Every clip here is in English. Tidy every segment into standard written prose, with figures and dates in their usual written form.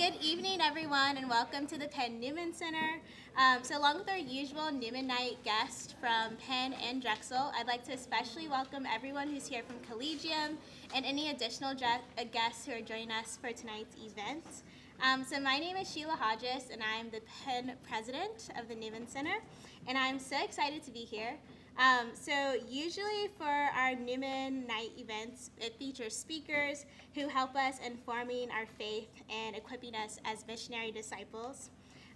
Good evening, everyone, and welcome to the Penn Newman Center. So along with our usual Newman Night guest from Penn and Drexel, I'd like to especially welcome everyone who's here from Collegium and any additional guests who are joining us for tonight's event. So my name is Sheila Hodges, and I'm the Penn president of the Newman Center, and I'm so excited to be here. So usually for our Newman Night events, it features speakers who help us in forming our faith and equipping us as missionary disciples.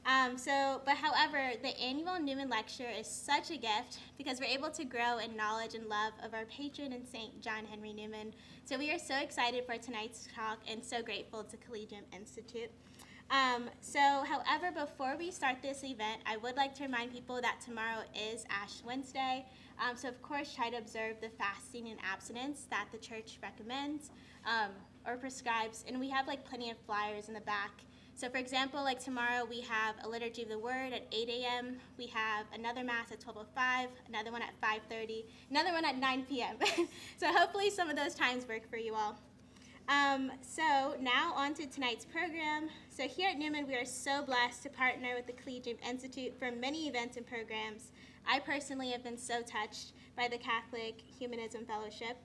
But however, the Annual Newman Lecture is such a gift because we're able to grow in knowledge and love of our patron and Saint John Henry Newman. So we are so excited for tonight's talk and so grateful to Collegium Institute. However, before we start this event, I would like to remind people that tomorrow is Ash Wednesday. So of course, try to observe the fasting and abstinence that the church recommends or prescribes. And we have plenty of flyers in the back. So for example, tomorrow we have a Liturgy of the Word at 8 a.m. We have another Mass at 12:05, another one at 5:30, another one at 9 p.m. So hopefully some of those times work for you all. So now on to tonight's program. So here at Newman, we are so blessed to partner with the Collegium Institute for many events and programs. I personally have been so touched by the Catholic Humanism Fellowship,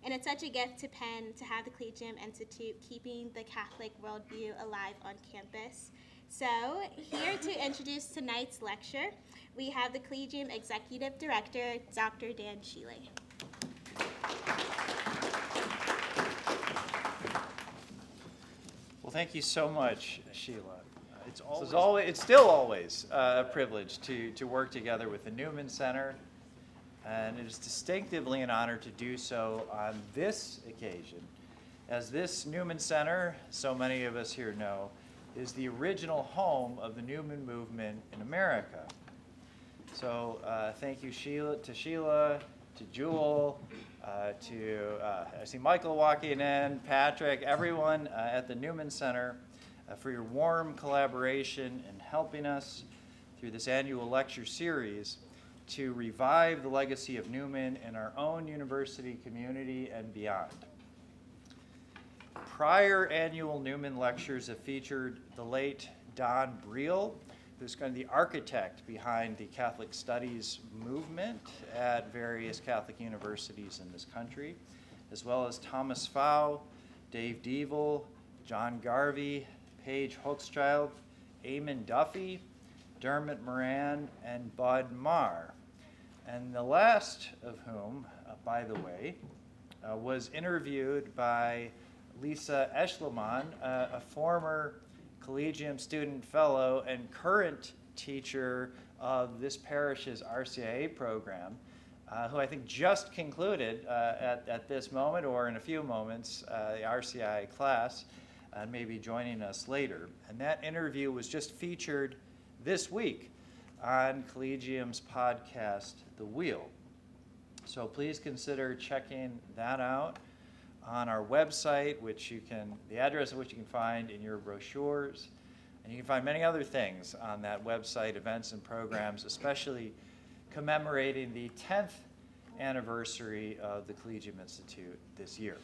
and it's such a gift to Penn to have the Collegium Institute keeping the Catholic worldview alive on campus. So here to introduce tonight's lecture, we have the Collegium Executive Director, Dr. Dan Sheely. Well, thank you so much, Sheila. It's still always a privilege to work together with the Newman Center, and it is distinctively an honor to do so on this occasion, as this Newman Center, so many of us here know, is the original home of the Newman movement in America. So thank you, Sheila, to Jewel, I see Michael walking in, Patrick, everyone at the Newman Center for your warm collaboration in helping us through this annual lecture series to revive the legacy of Newman in our own university community and beyond. Prior annual Newman lectures have featured the late Don Briel, who's kind of the architect behind the Catholic Studies movement at various Catholic universities in this country, as well as Thomas Pfau, Dave Devil, John Garvey, Paige Hochschild, Eamon Duffy, Dermot Moran, and Bud Marr. And the last of whom, by the way, was interviewed by Lisa Eschleman, a former Collegium student fellow and current teacher of this parish's RCIA program, who I think just concluded at this moment or in a few moments the RCIA class, and may be joining us later. And that interview was just featured this week on Collegium's podcast, The Wheel. So please consider checking that out on our website, the address of which you can find in your brochures. And you can find many other things on that website, events and programs, especially commemorating the 10th anniversary of the Collegium Institute this year.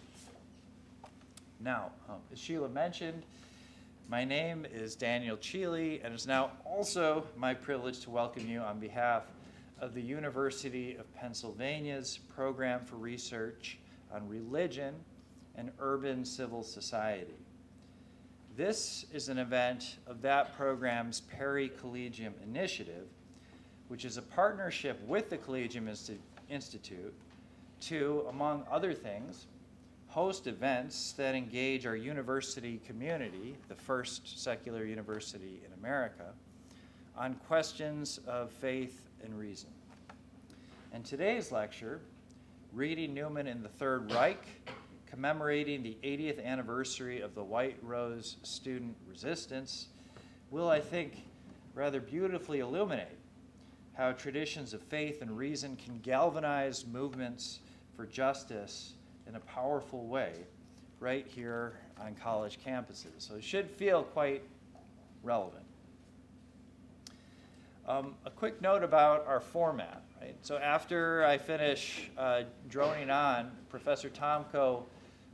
Now, as Sheila mentioned, my name is Daniel Sheely, and it's now also my privilege to welcome you on behalf of the University of Pennsylvania's Program for Research on Religion and Urban Civil Society. This is an event of that program's Peri-Collegium Initiative, which is a partnership with the Collegium Institute to, among other things, host events that engage our university community, the first secular university in America, on questions of faith and reason. And today's lecture, Reading Newman in the Third Reich, commemorating the 80th anniversary of the White Rose student resistance, will, I think, rather beautifully illuminate how traditions of faith and reason can galvanize movements for justice in a powerful way right here on college campuses. So it should feel quite relevant. A quick note about our format. Right? So after I finish droning on, Professor Tomko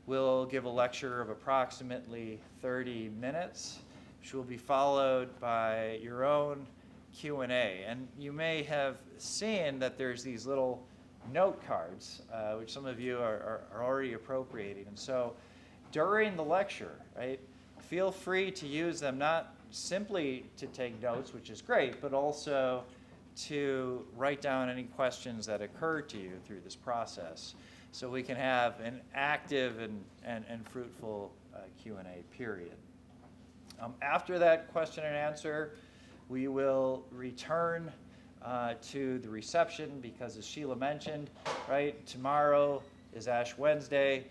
will give a lecture of approximately 30 minutes, which will be followed by your own Q&A. And you may have seen that there's these little note cards, which some of you are already appropriating. And so during the lecture, right, feel free to use them, not simply to take notes, which is great, but also to write down any questions that occur to you through this process, so we can have an active and fruitful Q&A period. After that question and answer, we will return to the reception, because as Sheila mentioned, right, tomorrow is Ash Wednesday,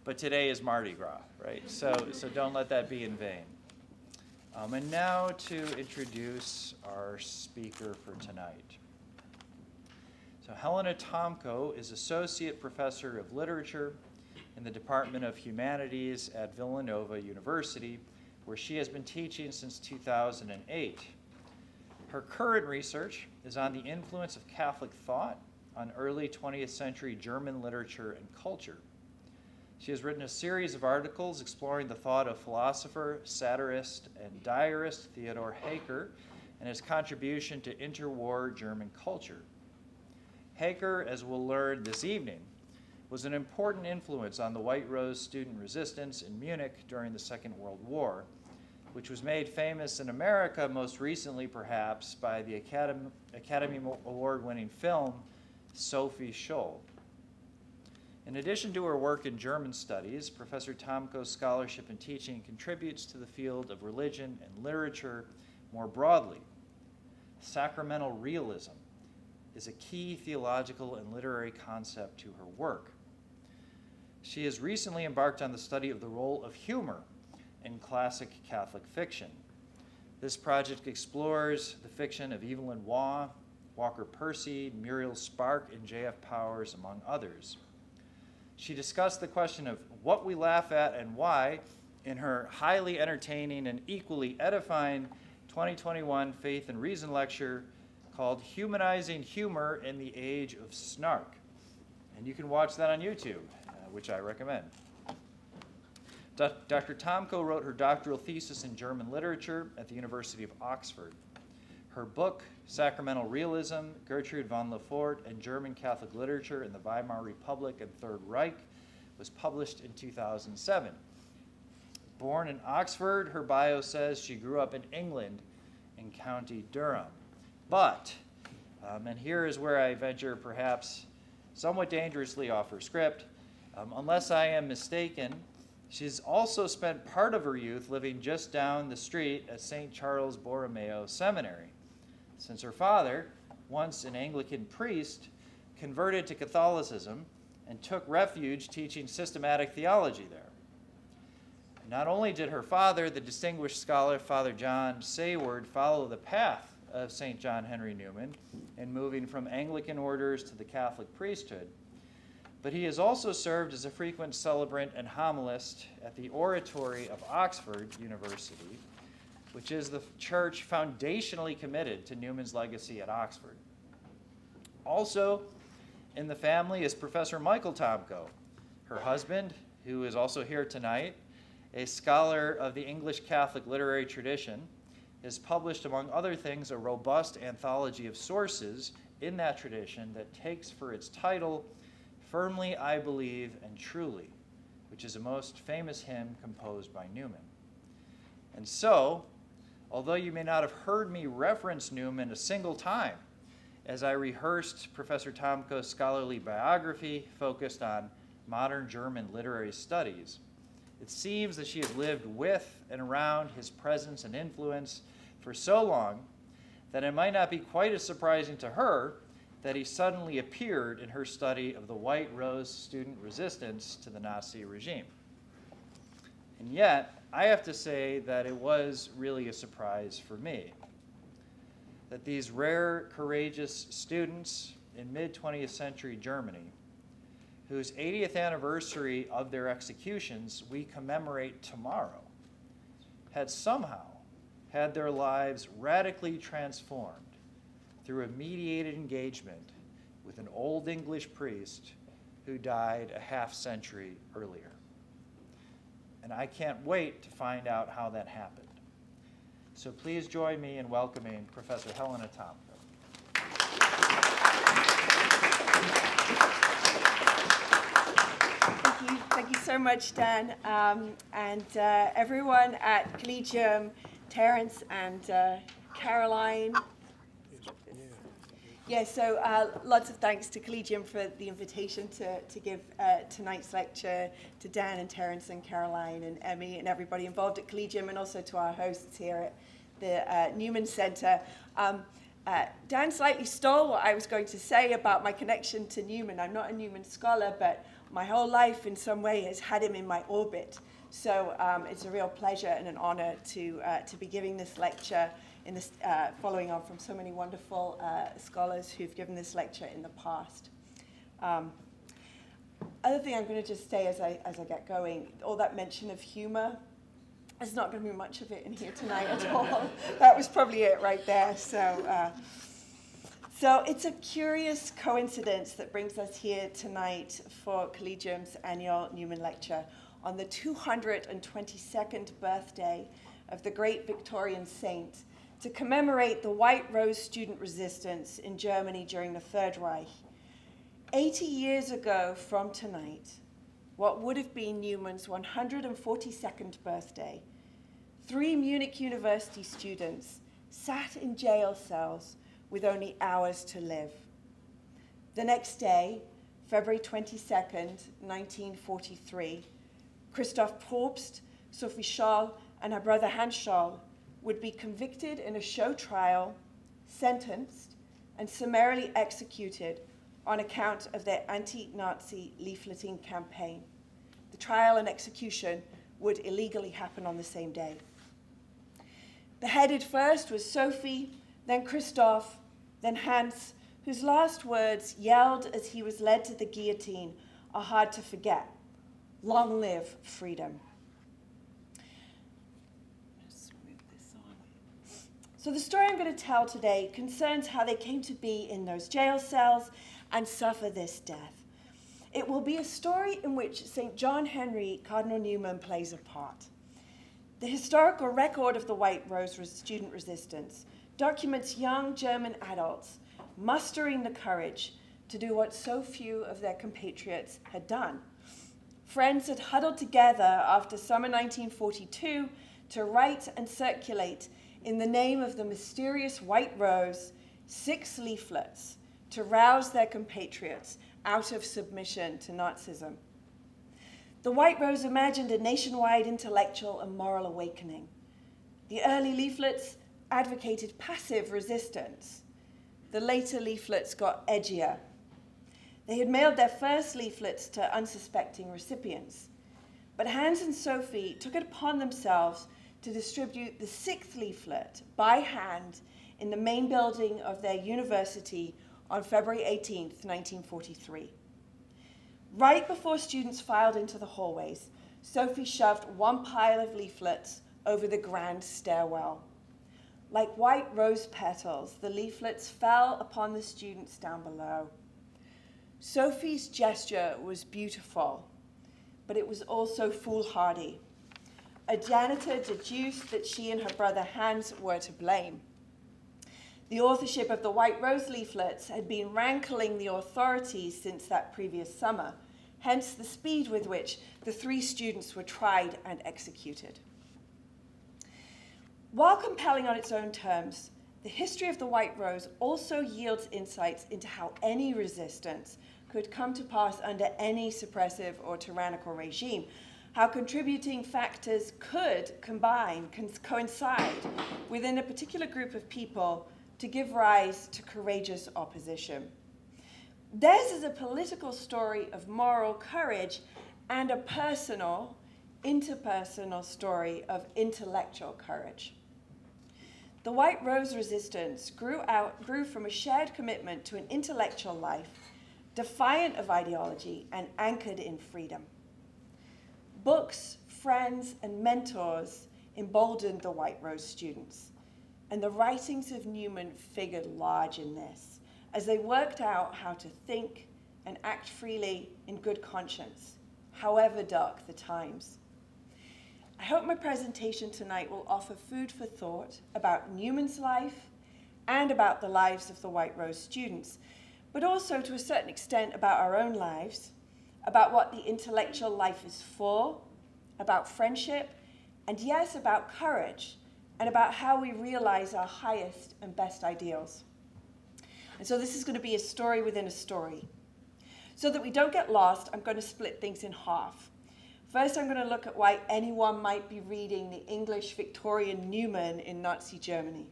but today is Mardi Gras, right? So don't let that be in vain. And now to introduce our speaker for tonight. So Helena Tomko is Associate Professor of Literature in the Department of Humanities at Villanova University, where she has been teaching since 2008. Her current research is on the influence of Catholic thought on early 20th century German literature and culture. She has written a series of articles exploring the thought of philosopher, satirist, and diarist Theodor Hecker and his contribution to interwar German culture. Hecker, as we'll learn this evening, was an important influence on the White Rose student resistance in Munich during the Second World War, which was made famous in America most recently perhaps by the Academy Award-winning film Sophie Scholl. In addition to her work in German studies, Professor Tomko's scholarship and teaching contributes to the field of religion and literature more broadly. Sacramental realism is a key theological and literary concept to her work. She has recently embarked on the study of the role of humor in classic Catholic fiction. This project explores the fiction of Evelyn Waugh, Walker Percy, Muriel Spark, and J.F. Powers, among others. She discussed the question of what we laugh at and why in her highly entertaining and equally edifying 2021 Faith and Reason lecture called Humanizing Humor in the Age of Snark. And you can watch that on YouTube, which I recommend. Dr. Tomko wrote her doctoral thesis in German literature at the University of Oxford. Her book, Sacramental Realism, Gertrude von Lefort, and German Catholic Literature in the Weimar Republic and Third Reich, was published in 2007. Born in Oxford, her bio says she grew up in England in County Durham. But, and here is where I venture perhaps somewhat dangerously off her script, unless I am mistaken, she's also spent part of her youth living just down the street at St. Charles Borromeo Seminary, since her father, once an Anglican priest, converted to Catholicism and took refuge teaching systematic theology there. Not only did her father, the distinguished scholar Father John Sayward, follow the path of St. John Henry Newman in moving from Anglican orders to the Catholic priesthood, but he has also served as a frequent celebrant and homilist at the Oratory of Oxford University, which is the church foundationally committed to Newman's legacy at Oxford. Also in the family is Professor Michael Tomko, her husband, who is also here tonight, a scholar of the English Catholic literary tradition, has published, among other things, a robust anthology of sources in that tradition that takes for its title, Firmly I Believe and Truly, which is a most famous hymn composed by Newman. And so, although you may not have heard me reference Newman a single time as I rehearsed Professor Tomko's scholarly biography focused on modern German literary studies, it seems that she has lived with and around his presence and influence for so long that it might not be quite as surprising to her that he suddenly appeared in her study of the White Rose student resistance to the Nazi regime. And yet, I have to say that it was really a surprise for me that these rare, courageous students in mid-20th century Germany, whose 80th anniversary of their executions we commemorate tomorrow, had somehow had their lives radically transformed through a mediated engagement with an old English priest who died a half-century earlier. And I can't wait to find out how that happened. So please join me in welcoming Professor Helena Tomko. Thank you so much, Dan, and everyone at Collegium, Terence and Caroline. So lots of thanks to Collegium for the invitation to give tonight's lecture, to Dan and Terence and Caroline and Emmy and everybody involved at Collegium, and also to our hosts here at the Newman Center. Dan slightly stole what I was going to say about my connection to Newman. I'm not a Newman scholar, but my whole life in some way has had him in my orbit. So it's a real pleasure and an honor to be giving this lecture, in this, following on from so many wonderful scholars who've given this lecture in the past. Other thing I'm going to just say as I get going, all that mention of humor, there's not going to be much of it in here tonight at all. That was probably it right there. So it's a curious coincidence that brings us here tonight for Collegium's Annual Newman Lecture on the 222nd birthday of the great Victorian saint, to commemorate the White Rose student resistance in Germany during the Third Reich. 80 years ago from tonight, what would have been Newman's 142nd birthday, 3 Munich University students sat in jail cells with only hours to live. The next day, February 22nd, 1943, Christoph Probst, Sophie Scholl, and her brother Hans Scholl would be convicted in a show trial, sentenced, and summarily executed on account of their anti-Nazi leafleting campaign. The trial and execution would illegally happen on the same day. Beheaded first was Sophie, then Christoph, then Hans, whose last words, yelled as he was led to the guillotine, are hard to forget. Long live freedom. So the story I'm going to tell today concerns how they came to be in those jail cells and suffer this death. It will be a story in which St. John Henry Cardinal Newman plays a part. The historical record of the White Rose student resistance documents young German adults mustering the courage to do what so few of their compatriots had done. Friends had huddled together after summer 1942 to write and circulate, in the name of the mysterious White Rose, 6 leaflets to rouse their compatriots out of submission to Nazism. The White Rose imagined a nationwide intellectual and moral awakening. The early leaflets advocated passive resistance. The later leaflets got edgier. They had mailed their first leaflets to unsuspecting recipients. But Hans and Sophie took it upon themselves to distribute the 6th leaflet by hand in the main building of their university on February 18th, 1943. Right before students filed into the hallways, Sophie shoved one pile of leaflets over the grand stairwell. Like white rose petals, the leaflets fell upon the students down below. Sophie's gesture was beautiful, but it was also foolhardy. A janitor deduced that she and her brother Hans were to blame. The authorship of the White Rose leaflets had been rankling the authorities since that previous summer, hence the speed with which the 3 students were tried and executed. While compelling on its own terms, the history of the White Rose also yields insights into how any resistance could come to pass under any suppressive or tyrannical regime, how contributing factors could coincide within a particular group of people to give rise to courageous opposition. Theirs is a political story of moral courage and a personal, interpersonal story of intellectual courage. The White Rose resistance grew from a shared commitment to an intellectual life, defiant of ideology and anchored in freedom. Books, friends, and mentors emboldened the White Rose students, and the writings of Newman figured large in this, as they worked out how to think and act freely in good conscience, however dark the times. I hope my presentation tonight will offer food for thought about Newman's life and about the lives of the White Rose students, but also to a certain extent about our own lives, about what the intellectual life is for, about friendship, and yes, about courage, and about how we realize our highest and best ideals. And so this is going to be a story within a story. So that we don't get lost, I'm going to split things in half. First, I'm going to look at why anyone might be reading the English Victorian Newman in Nazi Germany.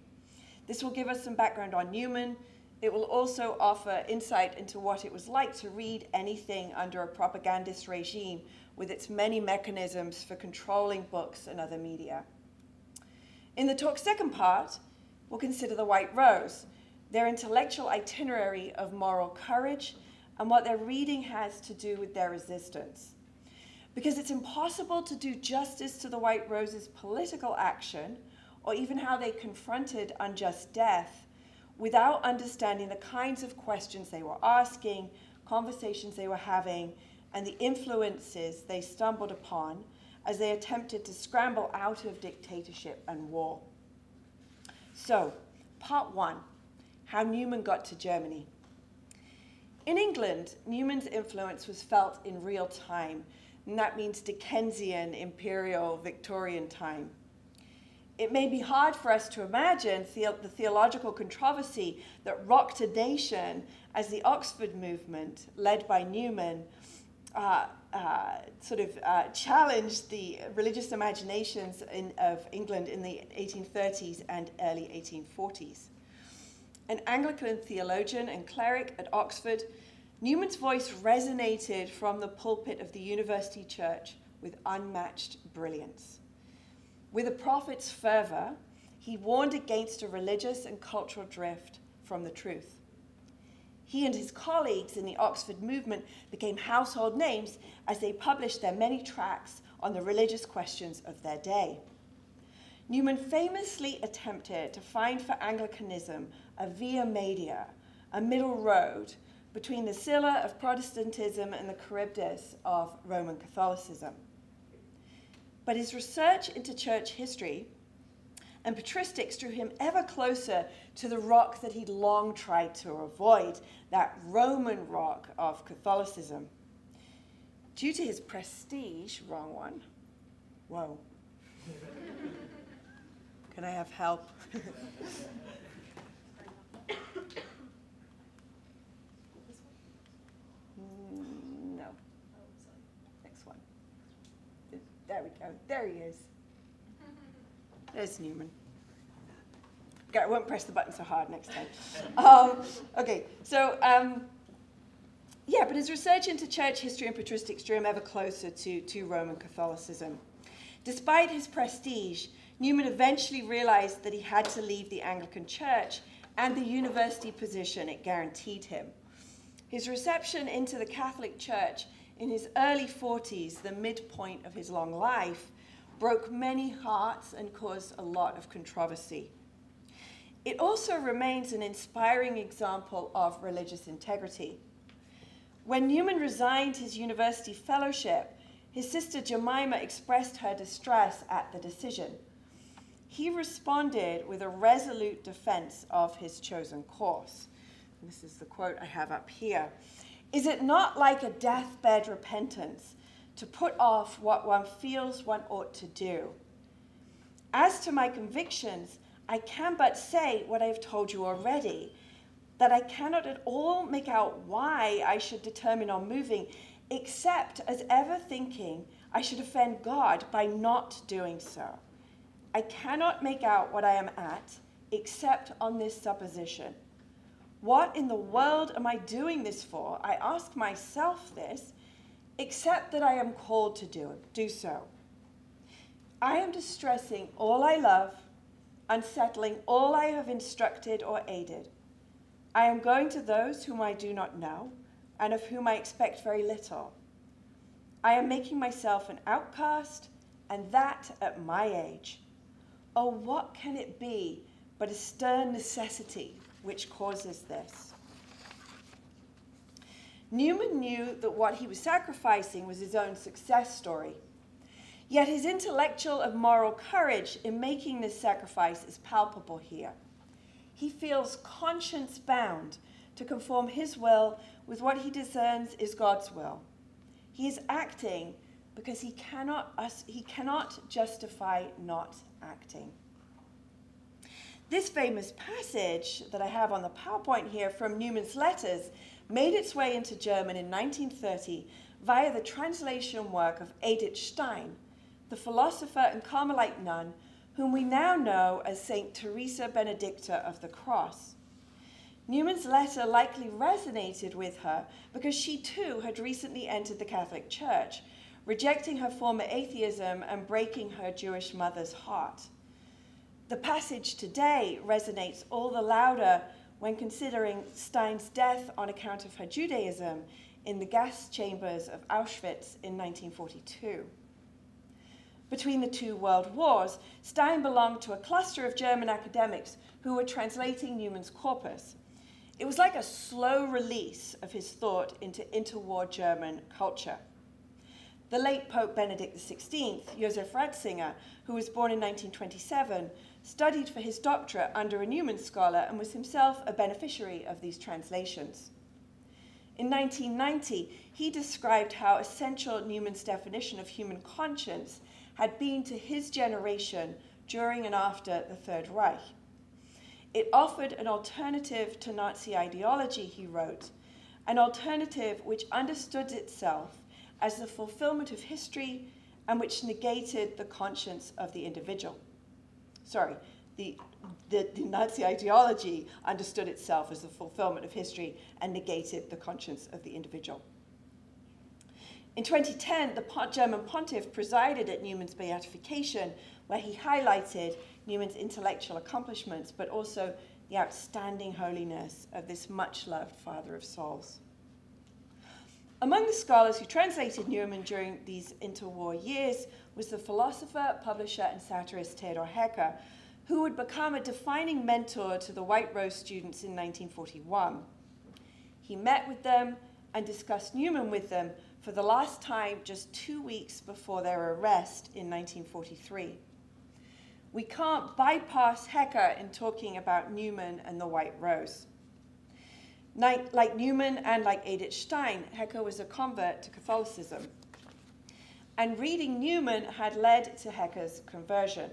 This will give us some background on Newman. It will also offer insight into what it was like to read anything under a propagandist regime with its many mechanisms for controlling books and other media. In the talk's second part, we'll consider the White Rose, their intellectual itinerary of moral courage, and what their reading has to do with their resistance. Because it's impossible to do justice to the White Rose's political action, or even how they confronted unjust death, without understanding the kinds of questions they were asking, conversations they were having, and the influences they stumbled upon as they attempted to scramble out of dictatorship and war. So, part one, how Newman got to Germany. In England, Newman's influence was felt in real time, and that means Dickensian, imperial, Victorian time. It may be hard for us to imagine the theological controversy that rocked a nation as the Oxford movement, led by Newman, challenged the religious imaginations of England in the 1830s and early 1840s. An Anglican theologian and cleric at Oxford, Newman's voice resonated from the pulpit of the university church with unmatched brilliance. With a prophet's fervor, he warned against a religious and cultural drift from the truth. He and his colleagues in the Oxford movement became household names as they published their many tracts on the religious questions of their day. Newman famously attempted to find for Anglicanism a via media, a middle road, between the Scylla of Protestantism and the Charybdis of Roman Catholicism. But his research into church history and patristics drew him ever closer to the rock that he'd long tried to avoid, that Roman rock of Catholicism. Due to his prestige, wrong one. Whoa. Can I have help? No. Next one. There we go. There he is. There's Newman. Okay, I won't press the button so hard next time. But his research into church history and patristics drew him ever closer to Roman Catholicism. Despite his prestige, Newman eventually realized that he had to leave the Anglican Church and the university position it guaranteed him. His reception into the Catholic Church in his early 40s, the midpoint of his long life, broke many hearts and caused a lot of controversy. It also remains an inspiring example of religious integrity. When Newman resigned his university fellowship, his sister Jemima expressed her distress at the decision. He responded with a resolute defense of his chosen course. And this is the quote I have up here. "Is it not like a deathbed repentance to put off what one feels one ought to do? As to my convictions, I can but say what I have told you already, that I cannot at all make out why I should determine on moving, except as ever thinking I should offend God by not doing so. I cannot make out what I am at, except on this supposition. What in the world am I doing this for? I ask myself this, except that I am called to do so. I am distressing all I love, unsettling all I have instructed or aided. I am going to those whom I do not know, and of whom I expect very little. I am making myself an outcast, and that at my age. Oh, what can it be but a stern necessity which causes this?" Newman knew that what he was sacrificing was his own success story. Yet his intellectual and moral courage in making this sacrifice is palpable here. He feels conscience bound to conform his will with what he discerns is God's will. He is acting because he cannot justify not acting. This famous passage that I have on the PowerPoint here from Newman's letters made its way into German in 1930 via the translation work of Edith Stein, the philosopher and Carmelite nun whom we now know as Saint Teresa Benedicta of the Cross. Newman's letter likely resonated with her because she too had recently entered the Catholic Church, rejecting her former atheism and breaking her Jewish mother's heart. The passage today resonates all the louder when considering Stein's death on account of her Judaism in the gas chambers of Auschwitz in 1942. Between the two world wars, Stein belonged to a cluster of German academics who were translating Newman's corpus. It was like a slow release of his thought into interwar German culture. The late Pope Benedict XVI, Josef Ratzinger, who was born in 1927, studied for his doctorate under a Newman scholar and was himself a beneficiary of these translations. In 1990, he described how essential Newman's definition of human conscience had been to his generation during and after the Third Reich. It offered an alternative to Nazi ideology, he wrote, an alternative which understood itself as the fulfillment of history and which negated the conscience of the individual. The Nazi ideology understood itself as the fulfillment of history and negated the conscience of the individual. In 2010, the German pontiff presided at Newman's beatification, where he highlighted Newman's intellectual accomplishments, but also the outstanding holiness of this much-loved father of souls. Among the scholars who translated Newman during these interwar years was the philosopher, publisher, and satirist Theodor Hecker, who would become a defining mentor to the White Rose students in 1941. He met with them and discussed Newman with them for the last time just 2 weeks before their arrest in 1943. We can't bypass Hecker in talking about Newman and the White Rose. Like Newman and like Edith Stein, Hecker was a convert to Catholicism. And reading Newman had led to Hecker's conversion.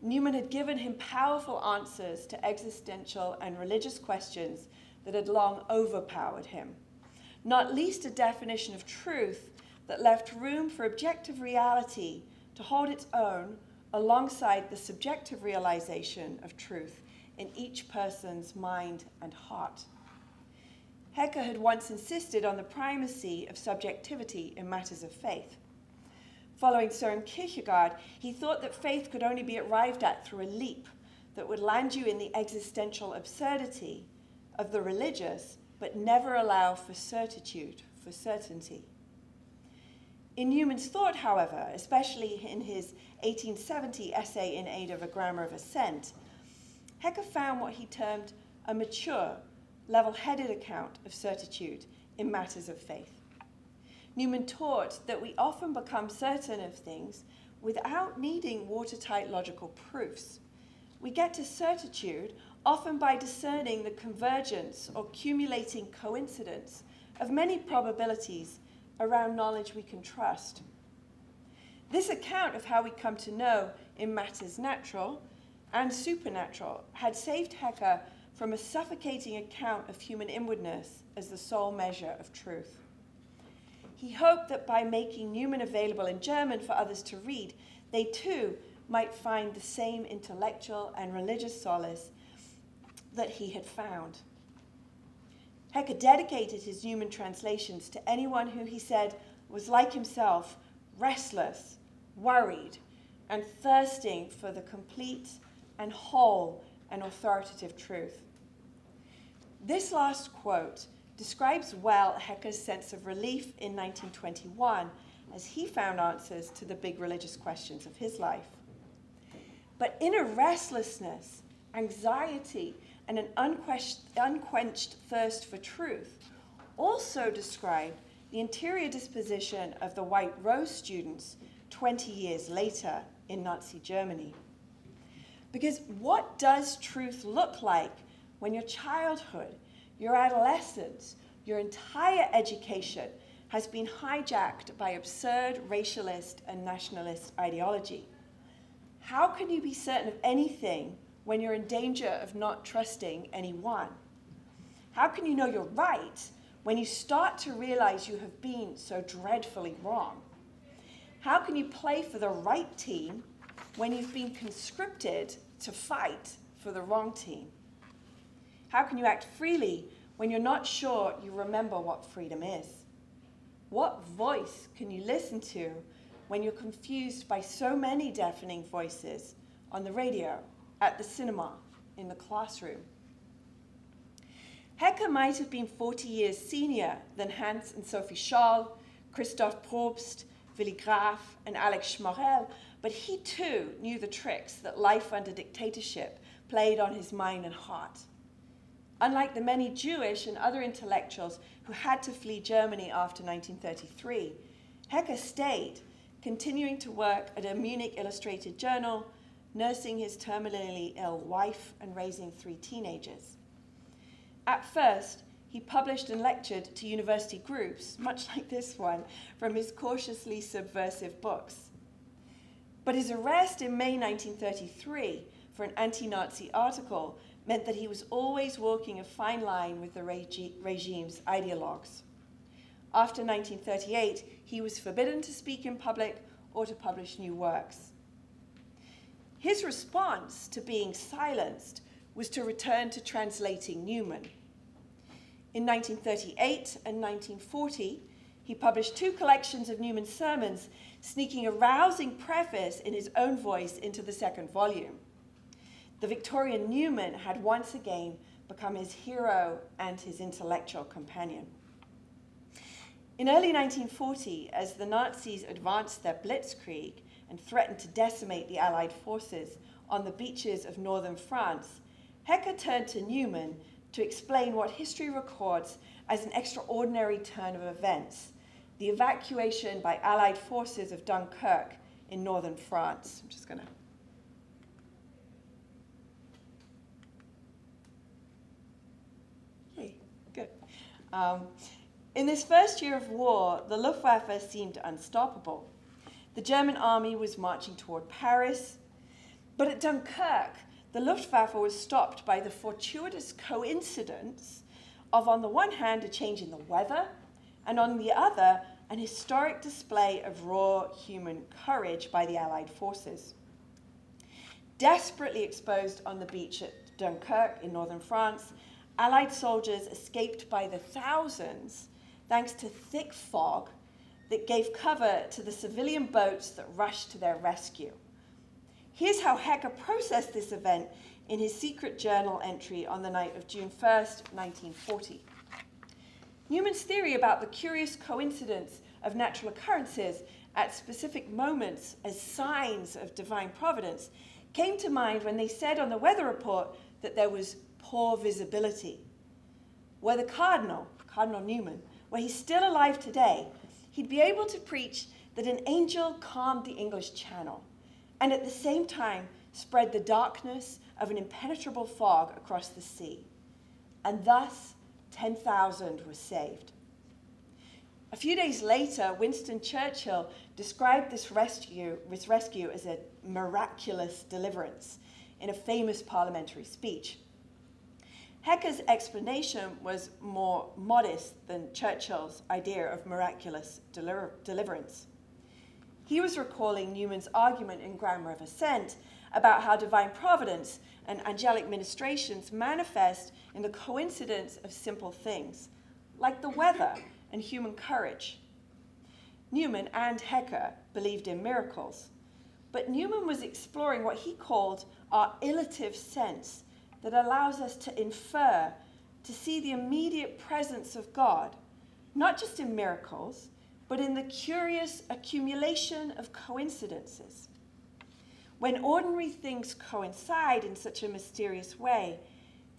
Newman had given him powerful answers to existential and religious questions that had long overpowered him, not least a definition of truth that left room for objective reality to hold its own alongside the subjective realization of truth in each person's mind and heart. Hecker had once insisted on the primacy of subjectivity in matters of faith. Following Søren Kierkegaard, he thought that faith could only be arrived at through a leap that would land you in the existential absurdity of the religious, but never allow for certitude, for certainty. In Newman's thought, however, especially in his 1870 essay in aid of a grammar of assent, Hecker found what he termed a mature, level-headed account of certitude in matters of faith. Newman taught that we often become certain of things without needing watertight logical proofs. We get to certitude often by discerning the convergence or cumulating coincidence of many probabilities around knowledge we can trust. This account of how we come to know in matters natural and supernatural had saved Hecker from a suffocating account of human inwardness as the sole measure of truth. He hoped that by making Newman available in German for others to read, they too might find the same intellectual and religious solace that he had found. Hecker dedicated his Newman translations to anyone who, he said, was like himself, restless, worried, and thirsting for the complete and whole and authoritative truth. This last quote describes well Hecker's sense of relief in 1921 as he found answers to the big religious questions of his life. But inner restlessness, anxiety, and an unquenched thirst for truth also describe the interior disposition of the White Rose students 20 years later in Nazi Germany. Because what does truth look like when your childhood, your adolescence, your entire education has been hijacked by absurd racialist and nationalist ideology? How can you be certain of anything when you're in danger of not trusting anyone? How can you know you're right when you start to realize you have been so dreadfully wrong? How can you play for the right team when you've been conscripted to fight for the wrong team? How can you act freely when you're not sure you remember what freedom is? What voice can you listen to when you're confused by so many deafening voices on the radio, at the cinema, in the classroom? Hecke might have been 40 years senior than Hans and Sophie Scholl, Christoph Probst, Willy Graf, and Alex Schmorell, but he too knew the tricks that life under dictatorship played on his mind and heart. Unlike the many Jewish and other intellectuals who had to flee Germany after 1933, Hecke stayed, continuing to work at a Munich illustrated journal, nursing his terminally ill wife and raising 3 teenagers. At first, he published and lectured to university groups, much like this one, from his cautiously subversive books. But his arrest in May 1933 for an anti-Nazi article meant that he was always walking a fine line with the regime's ideologues. After 1938, he was forbidden to speak in public or to publish new works. His response to being silenced was to return to translating Newman. In 1938 and 1940, he published 2 collections of Newman's sermons, sneaking a rousing preface in his own voice into the 2nd volume. The Victorian Newman had once again become his hero and his intellectual companion. In early 1940, as the Nazis advanced their blitzkrieg and threatened to decimate the Allied forces on the beaches of northern France, Hecke turned to Newman to explain what history records as an extraordinary turn of events, the evacuation by Allied forces of Dunkirk in northern France. I'm just going to... Yay, good. In this first year of war, the Luftwaffe seemed unstoppable. The German army was marching toward Paris, but at Dunkirk, the Luftwaffe was stopped by the fortuitous coincidence of, on the one hand, a change in the weather, and on the other, an historic display of raw human courage by the Allied forces. Desperately exposed on the beach at Dunkirk in northern France, Allied soldiers escaped by the thousands thanks to thick fog that gave cover to the civilian boats that rushed to their rescue. Here's how Hecke processed this event in his secret journal entry on the night of June 1st, 1940. Newman's theory about the curious coincidence of natural occurrences at specific moments as signs of divine providence came to mind when they said on the weather report that there was poor visibility. Were the Cardinal Newman, were he still alive today, he'd be able to preach that an angel calmed the English Channel and at the same time spread the darkness of an impenetrable fog across the sea. And thus, 10,000 were saved. A few days later, Winston Churchill described this rescue as a miraculous deliverance in a famous parliamentary speech. Hecke's explanation was more modest than Churchill's idea of miraculous deliverance. He was recalling Newman's argument in Grammar of Assent about how divine providence and angelic ministrations manifest in the coincidence of simple things, like the weather and human courage. Newman and Hecke believed in miracles, but Newman was exploring what he called our illative sense that allows us to infer, to see the immediate presence of God, not just in miracles, but in the curious accumulation of coincidences. When ordinary things coincide in such a mysterious way,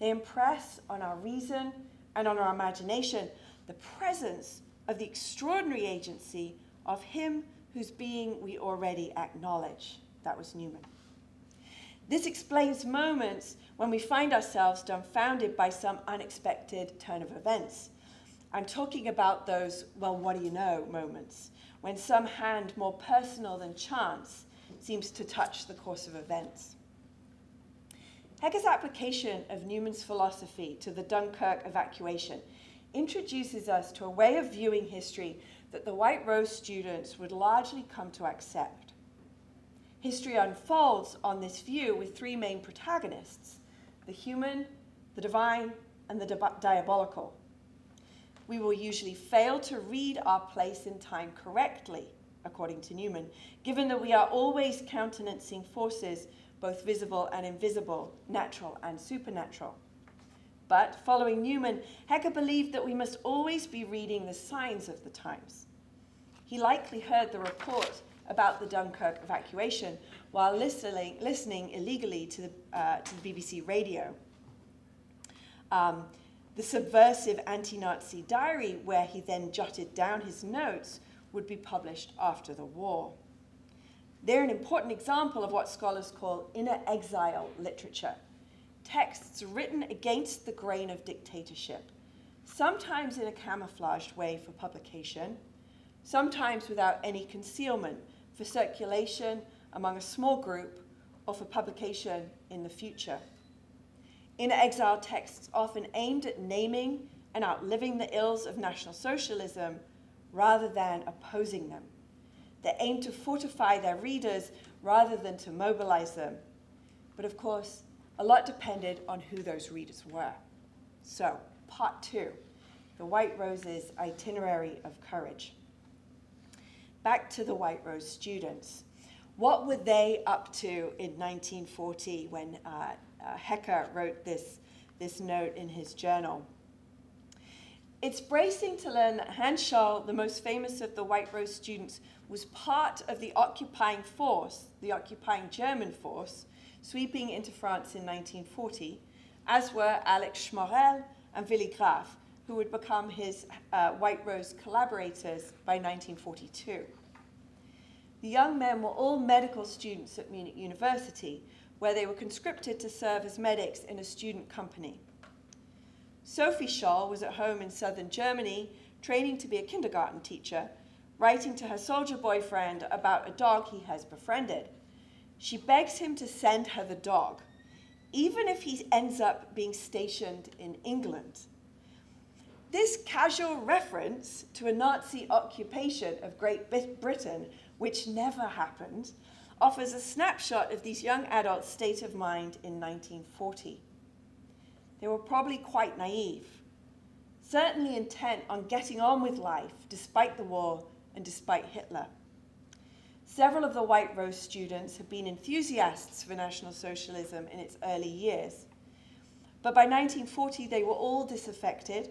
they impress on our reason and on our imagination the presence of the extraordinary agency of him whose being we already acknowledge. That was Newman. This explains moments when we find ourselves dumbfounded by some unexpected turn of events. I'm talking about those, well, what do you know moments, when some hand more personal than chance seems to touch the course of events. Hecker's application of Newman's philosophy to the Dunkirk evacuation introduces us to a way of viewing history that the White Rose students would largely come to accept. History unfolds on this view with three main protagonists: the human, the divine, and the diabolical. We will usually fail to read our place in time correctly, according to Newman, given that we are always countenancing forces, both visible and invisible, natural and supernatural. But, following Newman, Hecker believed that we must always be reading the signs of the times. He likely heard the report about the Dunkirk evacuation while listening illegally to the BBC radio. The subversive anti-Nazi diary, where he then jotted down his notes, would be published after the war. They're an important example of what scholars call inner exile literature, texts written against the grain of dictatorship, sometimes in a camouflaged way for publication, sometimes without any concealment, for circulation among a small group or for publication in the future. Inner exile texts often aimed at naming and outliving the ills of National Socialism rather than opposing them. They aimed to fortify their readers rather than to mobilize them. But of course, a lot depended on who those readers were. So, part 2, the White Rose's itinerary of courage. Back to the White Rose students. What were they up to in 1940 when Hecker wrote this note in his journal? It's bracing to learn that Hans Scholl, the most famous of the White Rose students, was part of the occupying force, the occupying German force, sweeping into France in 1940, as were Alex Schmorell and Willy Graf, who would become his White Rose collaborators by 1942. The young men were all medical students at Munich University, where they were conscripted to serve as medics in a student company. Sophie Scholl was at home in southern Germany, training to be a kindergarten teacher, writing to her soldier boyfriend about a dog he has befriended. She begs him to send her the dog, even if he ends up being stationed in England. This casual reference to a Nazi occupation of Great Britain, which never happened, offers a snapshot of these young adults' state of mind in 1940. They were probably quite naive, certainly intent on getting on with life despite the war and despite Hitler. Several of the White Rose students had been enthusiasts for National Socialism in its early years. But by 1940, they were all disaffected,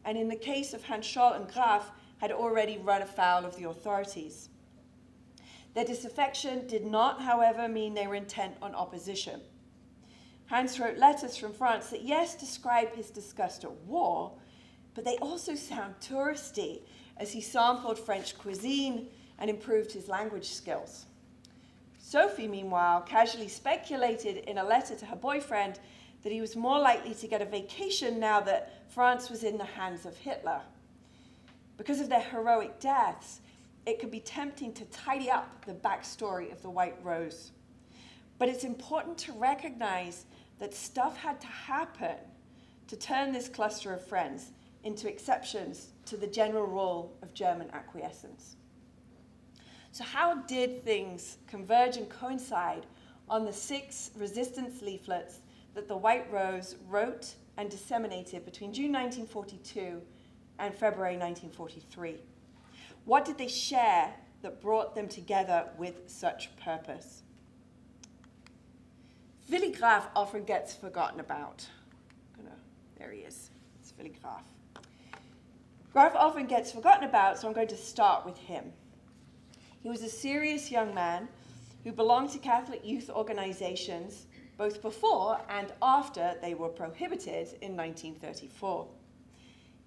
and in the case of Hans Scholl and Graf, had already run afoul of the authorities. Their disaffection did not, however, mean they were intent on opposition. Hans wrote letters from France that, yes, describe his disgust at war, but they also sound touristy, as he sampled French cuisine and improved his language skills. Sophie, meanwhile, casually speculated in a letter to her boyfriend that he was more likely to get a vacation now that France was in the hands of Hitler. Because of their heroic deaths, it could be tempting to tidy up the backstory of the White Rose. But it's important to recognize that stuff had to happen to turn this cluster of friends into exceptions to the general rule of German acquiescence. So how did things converge and coincide on the 6 resistance leaflets that the White Rose wrote and disseminated between June 1942 and February 1943? What did they share that brought them together with such purpose? Willy Graf often gets forgotten about. There he is. It's Willy Graf. Graf often gets forgotten about, so I'm going to start with him. He was a serious young man who belonged to Catholic youth organizations both before and after they were prohibited in 1934.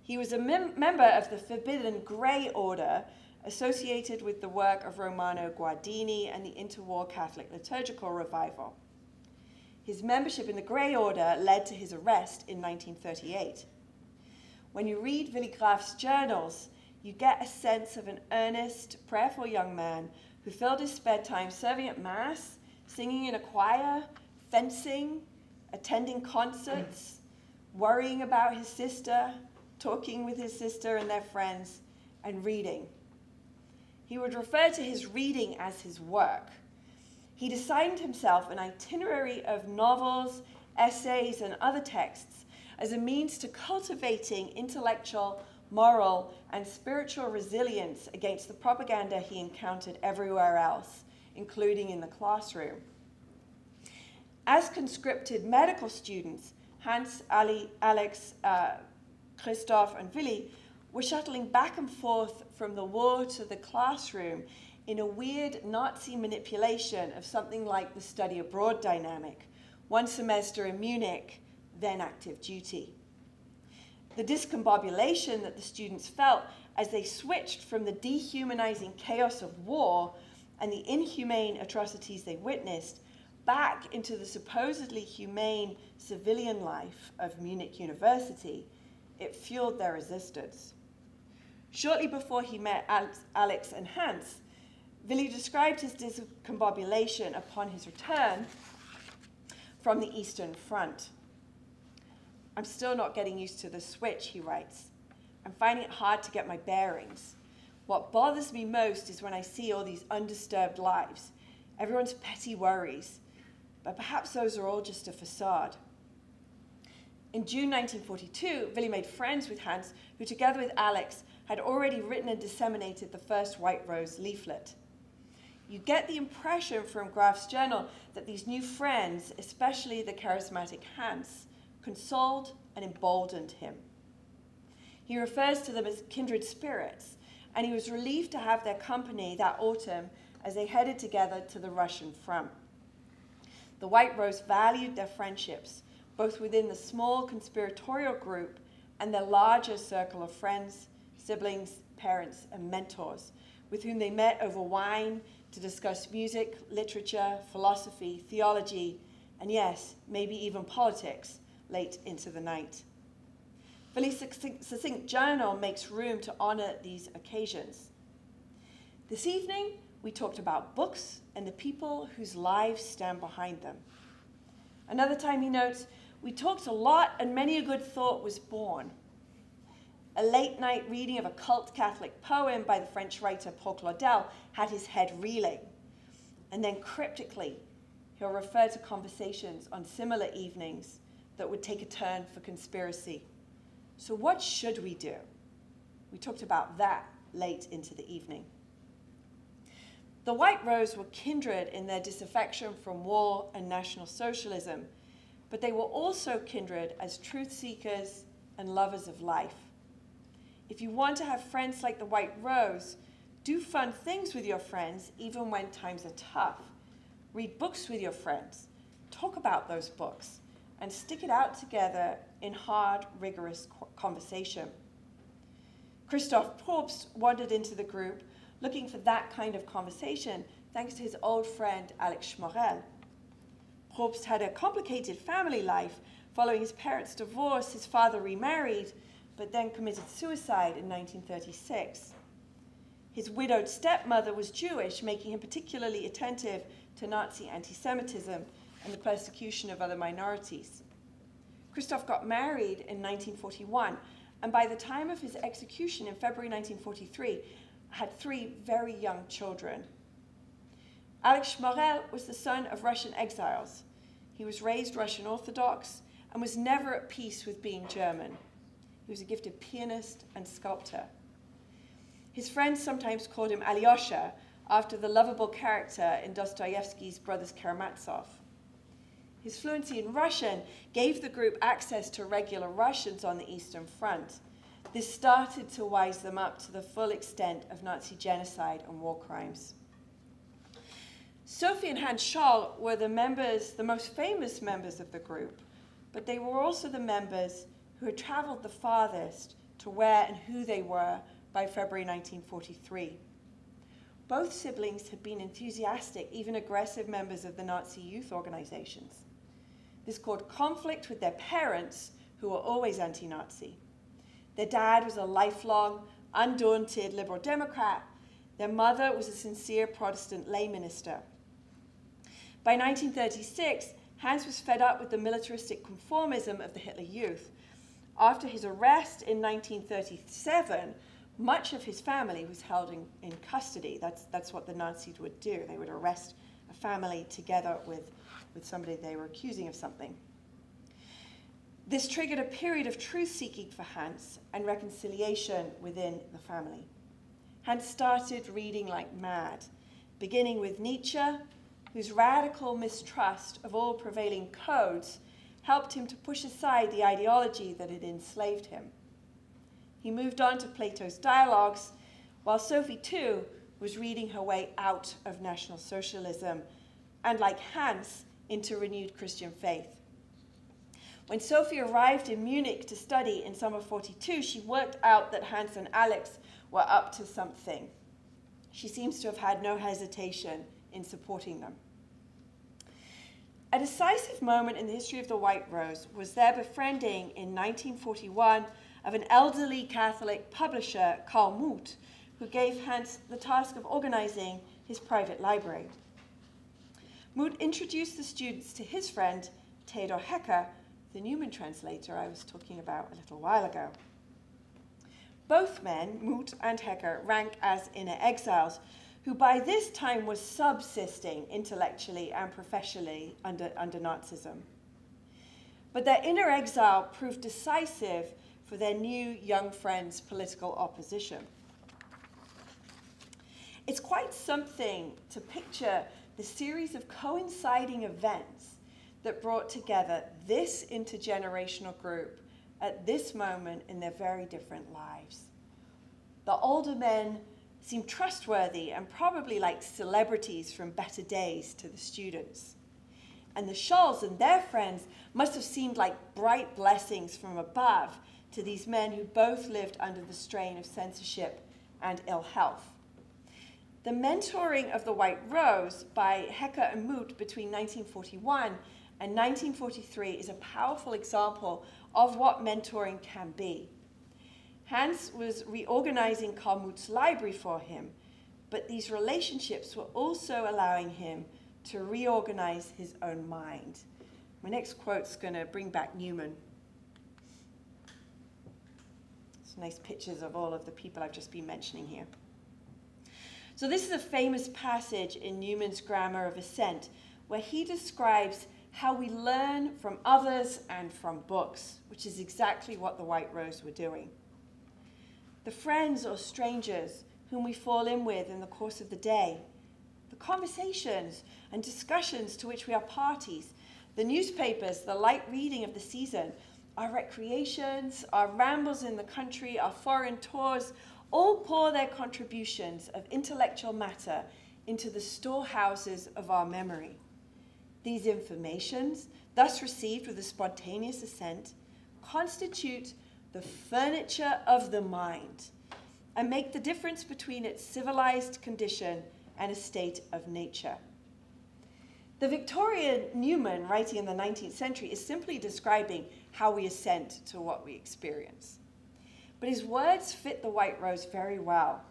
He was a member of the Forbidden Grey Order, associated with the work of Romano Guardini and the interwar Catholic liturgical revival. His membership in the Grey Order led to his arrest in 1938. When you read Willy Graaf's journals, you get a sense of an earnest, prayerful young man who filled his spare time serving at Mass, singing in a choir, fencing, attending concerts, worrying about his sister, talking with his sister and their friends, and reading. He would refer to his reading as his work. He'd assigned himself an itinerary of novels, essays, and other texts as a means to cultivating intellectual, moral, and spiritual resilience against the propaganda he encountered everywhere else, including in the classroom. As conscripted medical students, Hans, Alex, Christoph, and Willy were shuttling back and forth from the war to the classroom in a weird Nazi manipulation of something like the study abroad dynamic, one semester in Munich, then active duty. The discombobulation that the students felt as they switched from the dehumanizing chaos of war and the inhumane atrocities they witnessed back into the supposedly humane civilian life of Munich University, it fueled their resistance. Shortly before he met Alex and Hans, Willy described his discombobulation upon his return from the Eastern Front. "I'm still not getting used to the switch," he writes. "I'm finding it hard to get my bearings. What bothers me most is when I see all these undisturbed lives, everyone's petty worries, but perhaps those are all just a facade." In June 1942, Willy made friends with Hans, who together with Alex had already written and disseminated the first White Rose leaflet. You get the impression from Graaf's journal that these new friends, especially the charismatic Hans, consoled and emboldened him. He refers to them as kindred spirits, and he was relieved to have their company that autumn as they headed together to the Russian front. The White Rose valued their friendships, both within the small conspiratorial group and their larger circle of friends, siblings, parents, and mentors, with whom they met over wine to discuss music, literature, philosophy, theology, and yes, maybe even politics late into the night. Willy's succinct journal makes room to honor these occasions. "This evening, we talked about books and the people whose lives stand behind them." Another time he notes, "We talked a lot and many a good thought was born." A late-night reading of a cult Catholic poem by the French writer Paul Claudel had his head reeling. And then cryptically, he'll refer to conversations on similar evenings that would take a turn for conspiracy. "So what should we do?" We talked about that late into the evening. The White Rose were kindred in their disaffection from war and National Socialism, but they were also kindred as truth seekers and lovers of life. If you want to have friends like the White Rose, do fun things with your friends even when times are tough. Read books with your friends. Talk about those books and stick it out together in hard, rigorous conversation. Christoph Probst wandered into the group looking for that kind of conversation thanks to his old friend Alex Schmorell. Probst had a complicated family life. Following his parents' divorce, his father remarried, but then committed suicide in 1936. His widowed stepmother was Jewish, making him particularly attentive to Nazi anti-Semitism and the persecution of other minorities. Christoph got married in 1941, and by the time of his execution in February 1943, had 3 very young children. Alex Schmorell was the son of Russian exiles. He was raised Russian Orthodox and was never at peace with being German. He was a gifted pianist and sculptor. His friends sometimes called him Alyosha, after the lovable character in Dostoevsky's Brothers Karamazov. His fluency in Russian gave the group access to regular Russians on the Eastern Front. This started to wise them up to the full extent of Nazi genocide and war crimes. Sophie and Hans Scholl were the most famous members of the group, but they were also the members who had traveled the farthest to where and who they were by February 1943. both siblings had been enthusiastic, even aggressive members of the Nazi youth organizations. This caused conflict with their parents, who were always anti-Nazi. Their dad was a lifelong, undaunted Liberal Democrat. Their mother was a sincere Protestant lay minister. By 1936, Hans was fed up with the militaristic conformism of the Hitler Youth. After his arrest in 1937, much of his family was held in custody. That's what the Nazis would do. They would arrest a family together with somebody they were accusing of something. This triggered a period of truth-seeking for Hans and reconciliation within the family. Hans started reading like mad, beginning with Nietzsche, whose radical mistrust of all prevailing codes helped him to push aside the ideology that had enslaved him. He moved on to Plato's Dialogues, while Sophie, too, was reading her way out of National Socialism and, like Hans, into renewed Christian faith. When Sophie arrived in Munich to study in summer 42, she worked out that Hans and Alex were up to something. She seems to have had no hesitation in supporting them. A decisive moment in the history of the White Rose was their befriending in 1941 of an elderly Catholic publisher, Karl Muth, who gave Hans the task of organizing his private library. Muth introduced the students to his friend, Theodor Hecker, the Newman translator I was talking about a little while ago. Both men, Muth and Hecker, rank as inner exiles, who by this time was subsisting intellectually and professionally under Nazism. But their inner exile proved decisive for their new young friends' political opposition. It's quite something to picture the series of coinciding events that brought together this intergenerational group at this moment in their very different lives. The older men seemed trustworthy and probably like celebrities from better days to the students. And the Scholls and their friends must have seemed like bright blessings from above to these men who both lived under the strain of censorship and ill health. The mentoring of the White Rose by Hecker and Muth between 1941 and 1943 is a powerful example of what mentoring can be. Hans was reorganizing Karl Muth's library for him, but these relationships were also allowing him to reorganize his own mind. My next quote's going to bring back Newman. Some nice pictures of all of the people I've just been mentioning here. So this is a famous passage in Newman's Grammar of Assent, where he describes how we learn from others and from books, which is exactly what the White Rose were doing. The friends or strangers whom we fall in with in the course of the day, the conversations and discussions to which we are parties, the newspapers, the light reading of the season, our recreations, our rambles in the country, our foreign tours, all pour their contributions of intellectual matter into the storehouses of our memory. These informations, thus received with a spontaneous assent, constitute the furniture of the mind and make the difference between its civilized condition and a state of nature. The Victorian Newman, writing in the 19th century, is simply describing how we assent to what we experience. But his words fit the White Rose very well.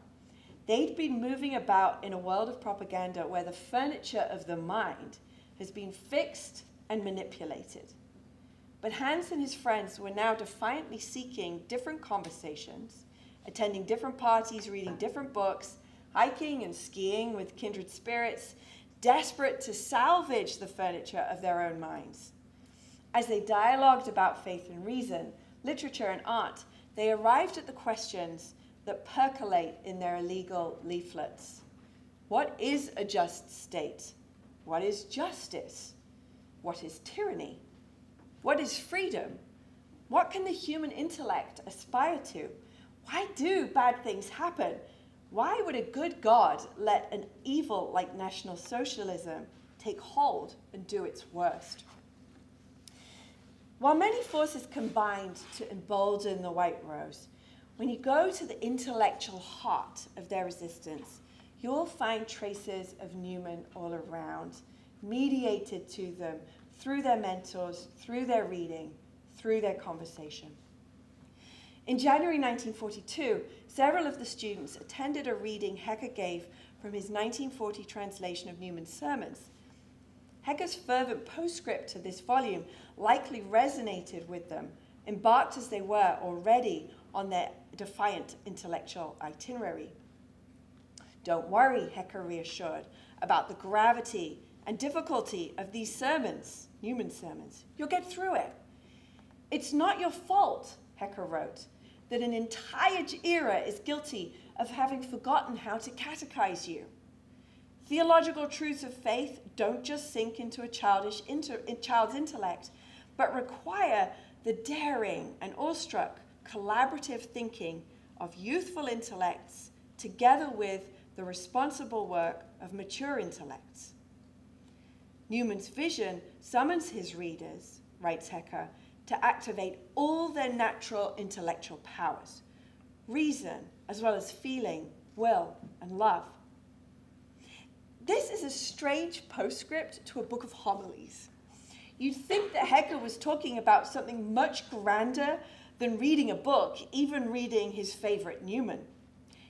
They'd been moving about in a world of propaganda where the furniture of the mind has been fixed and manipulated. But Hans and his friends were now defiantly seeking different conversations, attending different parties, reading different books, hiking and skiing with kindred spirits, desperate to salvage the furniture of their own minds. As they dialogued about faith and reason, literature and art, they arrived at the questions that percolate in their illegal leaflets. What is a just state? What is justice? What is tyranny? What is freedom? What can the human intellect aspire to? Why do bad things happen? Why would a good God let an evil like National Socialism take hold and do its worst? While many forces combined to embolden the White Rose, when you go to the intellectual heart of their resistance, you'll find traces of Newman all around, mediated to them through their mentors, through their reading, through their conversation. In January 1942, several of the students attended a reading Hecker gave from his 1940 translation of Newman's sermons. Hecker's fervent postscript to this volume likely resonated with them, embarked as they were already on their defiant intellectual itinerary. Don't worry, Hecker reassured, about the gravity and difficulty of these sermons, Newman's sermons. You'll get through it. It's not your fault, Hecker wrote, that an entire era is guilty of having forgotten how to catechize you. Theological truths of faith don't just sink into a child's intellect, but require the daring and awestruck collaborative thinking of youthful intellects together with the responsible work of mature intellects. Newman's vision summons his readers, writes Hecker, to activate all their natural intellectual powers, reason, as well as feeling, will, and love. This is a strange postscript to a book of homilies. You'd think that Hecker was talking about something much grander than reading a book, even reading his favorite Newman.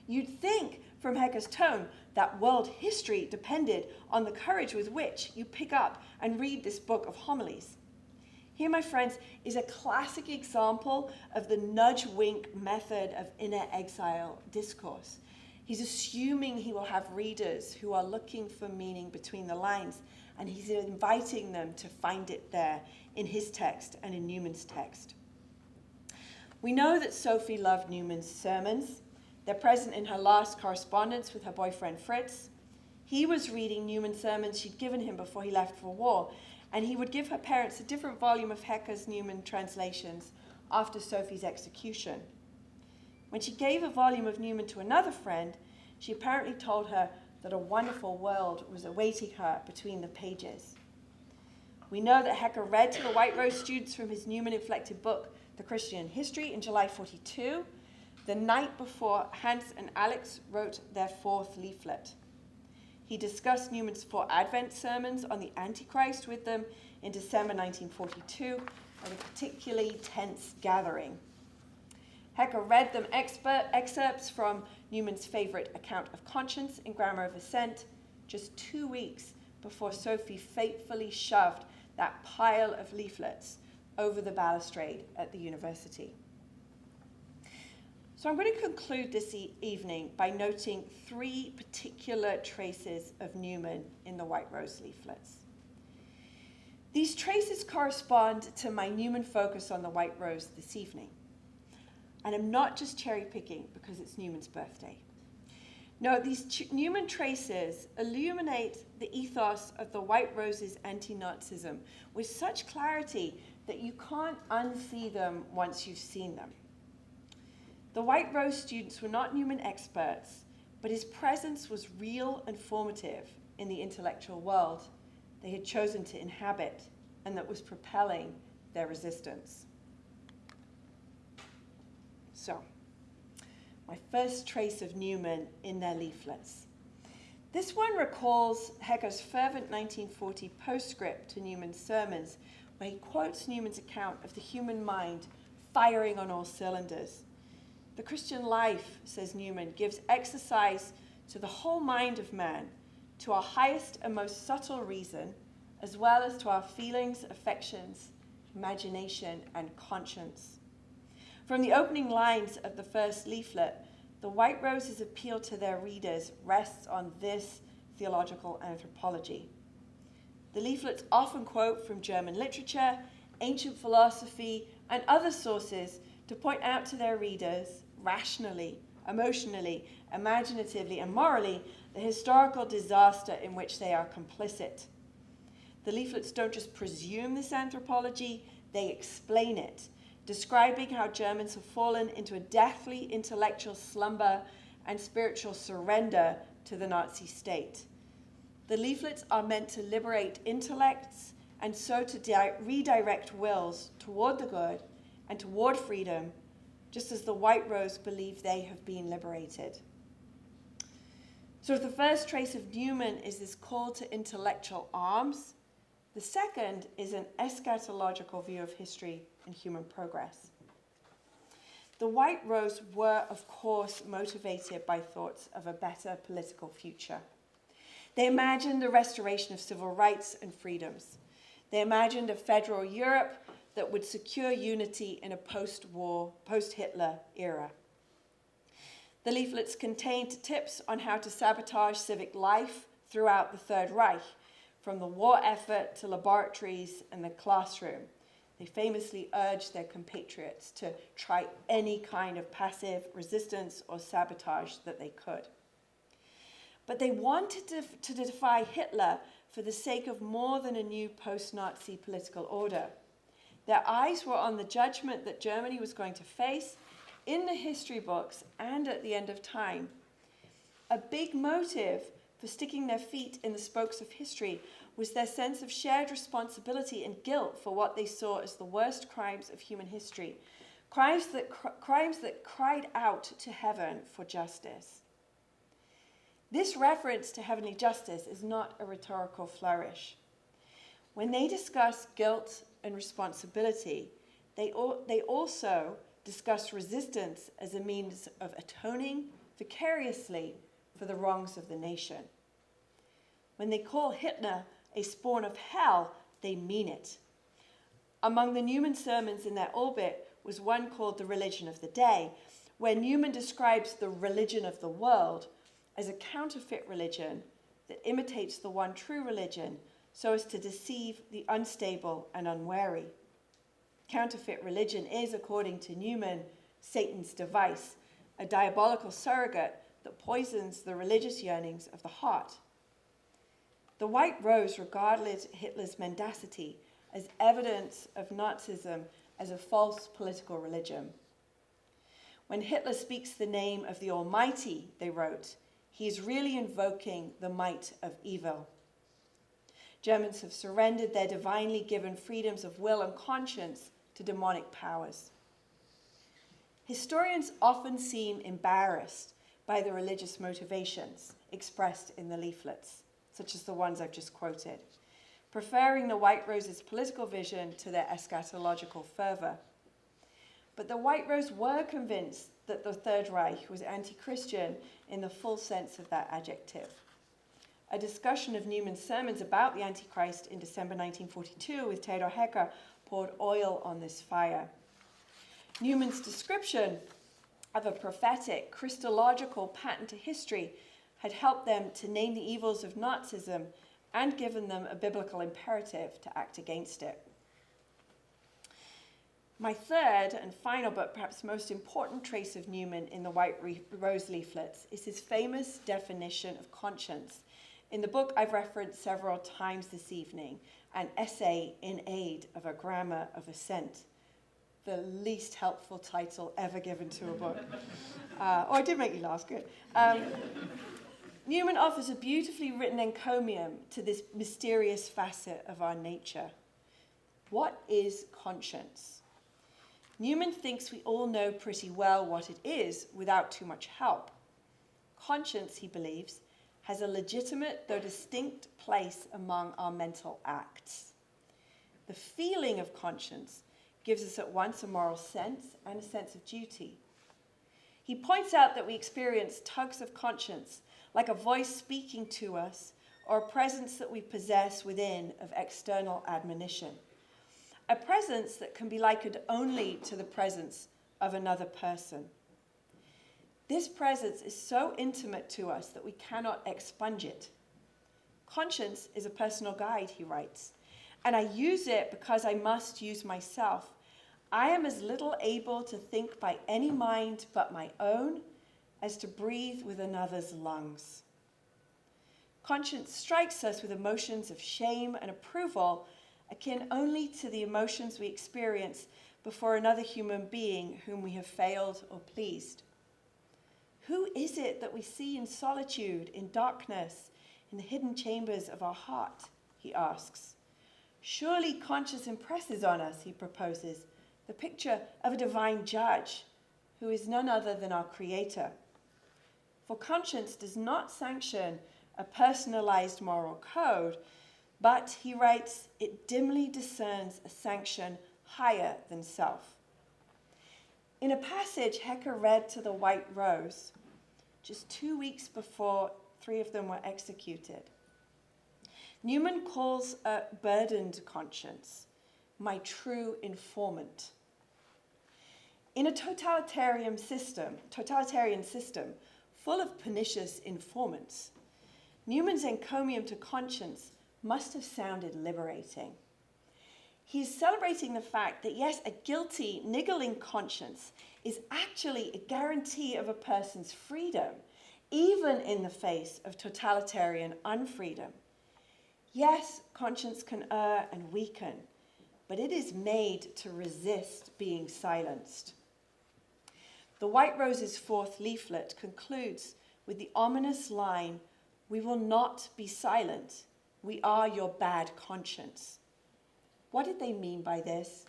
You'd think, from Hecker's tone, that world history depended on the courage with which you pick up and read this book of homilies. Here, my friends, is a classic example of the nudge-wink method of inner exile discourse. He's assuming he will have readers who are looking for meaning between the lines, and he's inviting them to find it there in his text and in Newman's text. We know that Sophie loved Newman's sermons. They're present in her last correspondence with her boyfriend Fritz. He was reading Newman's sermons she'd given him before he left for war, and he would give her parents a different volume of Hecker's Newman translations after Sophie's execution. When she gave a volume of Newman to another friend, she apparently told her that a wonderful world was awaiting her between the pages. We know that Hecker read to the White Rose students from his Newman-inflected book, The Christian History, in July 42, the night before Hans and Alex wrote their fourth leaflet. He discussed Newman's 4 Advent sermons on the Antichrist with them in December 1942 at a particularly tense gathering. Hecker read them excerpts from Newman's favorite account of conscience in Grammar of Assent just 2 weeks before Sophie fatefully shoved that pile of leaflets over the balustrade at the university. So I'm going to conclude this evening by noting 3 particular traces of Newman in the White Rose leaflets. These traces correspond to my Newman focus on the White Rose this evening. And I'm not just cherry picking because it's Newman's birthday. No, these Newman traces illuminate the ethos of the White Rose's anti-Nazism with such clarity that you can't unsee them once you've seen them. The White Rose students were not Newman experts, but his presence was real and formative in the intellectual world they had chosen to inhabit and that was propelling their resistance. So, my first trace of Newman in their leaflets. This one recalls Hecker's fervent 1940 postscript to Newman's sermons, where he quotes Newman's account of the human mind firing on all cylinders. The Christian life, says Newman, gives exercise to the whole mind of man, to our highest and most subtle reason, as well as to our feelings, affections, imagination, and conscience. From the opening lines of the first leaflet, the White Rose's appeal to their readers rests on this theological anthropology. The leaflets often quote from German literature, ancient philosophy, and other sources to point out to their readers, rationally, emotionally, imaginatively, and morally, the historical disaster in which they are complicit. The leaflets don't just presume this anthropology, they explain it, describing how Germans have fallen into a deathly intellectual slumber and spiritual surrender to the Nazi state. The leaflets are meant to liberate intellects and so to redirect wills toward the good and toward freedom, just as the White Rose believe they have been liberated. So the first trace of Newman is this call to intellectual arms. The second is an eschatological view of history and human progress. The White Rose were, of course, motivated by thoughts of a better political future. They imagined the restoration of civil rights and freedoms. They imagined a federal Europe that would secure unity in a post-war, post-Hitler era. The leaflets contained tips on how to sabotage civic life throughout the Third Reich, from the war effort to laboratories and the classroom. They famously urged their compatriots to try any kind of passive resistance or sabotage that they could. But they wanted to defy Hitler for the sake of more than a new post-Nazi political order. Their eyes were on the judgment that Germany was going to face in the history books and at the end of time. A big motive for sticking their feet in the spokes of history was their sense of shared responsibility and guilt for what they saw as the worst crimes of human history, crimes that cried out to heaven for justice. This reference to heavenly justice is not a rhetorical flourish. When they discuss guilt and responsibility, they also discuss resistance as a means of atoning vicariously for the wrongs of the nation. When they call Hitler a spawn of hell, they mean it. Among the Newman sermons in their orbit was one called The Religion of the Day, where Newman describes the religion of the world as a counterfeit religion that imitates the one true religion so as to deceive the unstable and unwary. Counterfeit religion is, according to Newman, Satan's device, a diabolical surrogate that poisons the religious yearnings of the heart. The White Rose regarded Hitler's mendacity as evidence of Nazism as a false political religion. When Hitler speaks the name of the Almighty, they wrote, he is really invoking the might of evil. Germans have surrendered their divinely given freedoms of will and conscience to demonic powers. Historians often seem embarrassed by the religious motivations expressed in the leaflets, such as the ones I've just quoted, preferring the White Rose's political vision to their eschatological fervor. But the White Rose were convinced that the Third Reich was anti-Christian in the full sense of that adjective. A discussion of Newman's sermons about the Antichrist in December 1942 with Theodor Hecker poured oil on this fire. Newman's description of a prophetic, Christological pattern to history had helped them to name the evils of Nazism and given them a biblical imperative to act against it. My third and final, but perhaps most important trace of Newman in the White Rose leaflets is his famous definition of conscience. In the book I've referenced several times this evening, An Essay in Aid of a Grammar of Assent, the least helpful title ever given to a book. I did make you laugh, good. Newman offers a beautifully written encomium to this mysterious facet of our nature. What is conscience? Newman thinks we all know pretty well what it is without too much help. Conscience, he believes, has a legitimate though distinct place among our mental acts. The feeling of conscience gives us at once a moral sense and a sense of duty. He points out that we experience tugs of conscience, like a voice speaking to us, or a presence that we possess within of external admonition. A presence that can be likened only to the presence of another person. This presence is so intimate to us that we cannot expunge it. Conscience is a personal guide, he writes, and I use it because I must use myself. I am as little able to think by any mind but my own as to breathe with another's lungs. Conscience strikes us with emotions of shame and approval, akin only to the emotions we experience before another human being whom we have failed or pleased. Who is it that we see in solitude, in darkness, in the hidden chambers of our heart, he asks. Surely conscience impresses on us, he proposes, the picture of a divine judge who is none other than our Creator. For conscience does not sanction a personalized moral code, but, he writes, it dimly discerns a sanction higher than self. In a passage Hecker read to the White Rose, just 2 weeks before 3 of them were executed, Newman calls a burdened conscience my true informant. In a totalitarian system full of pernicious informants, Newman's encomium to conscience must have sounded liberating. He's celebrating the fact that, yes, a guilty, niggling conscience is actually a guarantee of a person's freedom, even in the face of totalitarian unfreedom. Yes, conscience can err and weaken, but it is made to resist being silenced. The White Rose's 4th leaflet concludes with the ominous line, "We will not be silent. We are your bad conscience." What did they mean by this?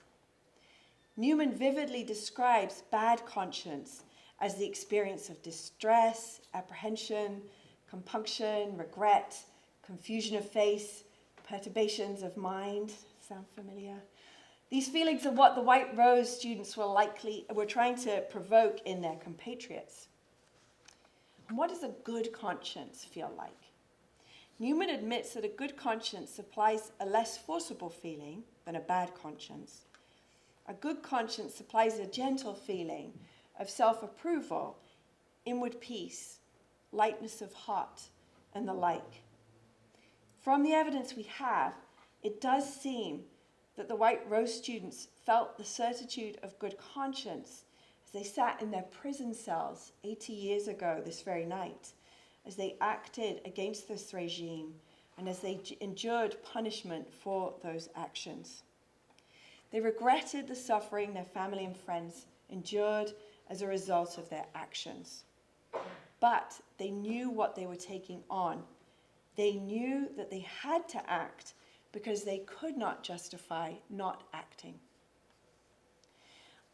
Newman vividly describes bad conscience as the experience of distress, apprehension, compunction, regret, confusion of face, perturbations of mind. Sound familiar? These feelings are what the White Rose students were trying to provoke in their compatriots. And what does a good conscience feel like? Newman admits that a good conscience supplies a less forcible feeling than a bad conscience. A good conscience supplies a gentle feeling of self-approval, inward peace, lightness of heart, and the like. From the evidence we have, it does seem that the White Rose students felt the certitude of good conscience as they sat in their prison cells 80 years ago this very night, as they acted against this regime and as they endured punishment for those actions. They regretted the suffering their family and friends endured as a result of their actions. But they knew what they were taking on. They knew that they had to act because they could not justify not acting.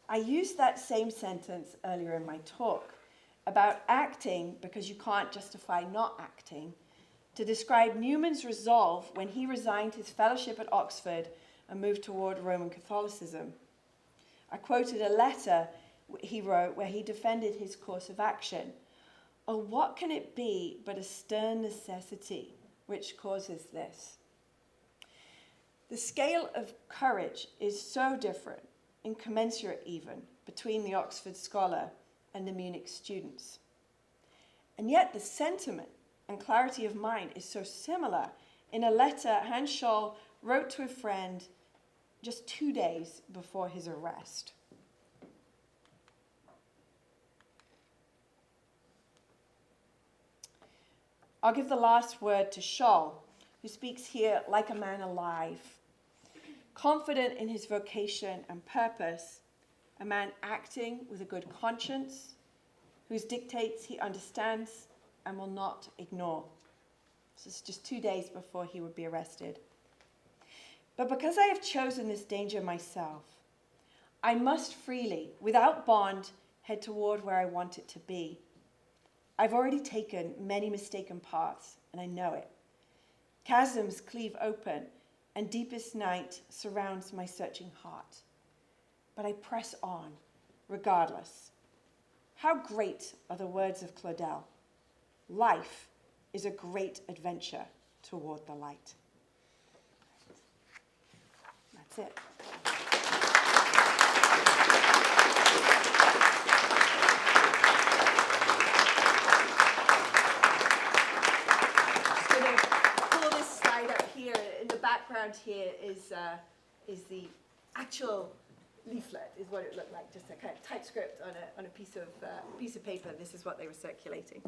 I used that same sentence earlier in my talk about acting because you can't justify not acting to describe Newman's resolve when he resigned his fellowship at Oxford and moved toward Roman Catholicism. I quoted a letter he wrote where he defended his course of action. "Oh, what can it be but a stern necessity which causes this?" The scale of courage is so different, incommensurate even, between the Oxford scholar and the Munich students. And yet the sentiment and clarity of mind is so similar in a letter Hans Scholl wrote to a friend just 2 days before his arrest. I'll give the last word to Scholl, who speaks here like a man alive, confident in his vocation and purpose, a man acting with a good conscience, whose dictates he understands and will not ignore. This is just 2 days before he would be arrested. "But because I have chosen this danger myself, I must freely, without bond, head toward where I want it to be. I've already taken many mistaken paths, and I know it. Chasms cleave open, and deepest night surrounds my searching heart. But I press on, regardless. How great are the words of Claudel. Life is a great adventure toward the light." That's it. Just going to pull this slide up here. In the background here is the actual leaflet, is what it looked like, just a kind of typescript on a piece of paper. This is what they were circulating.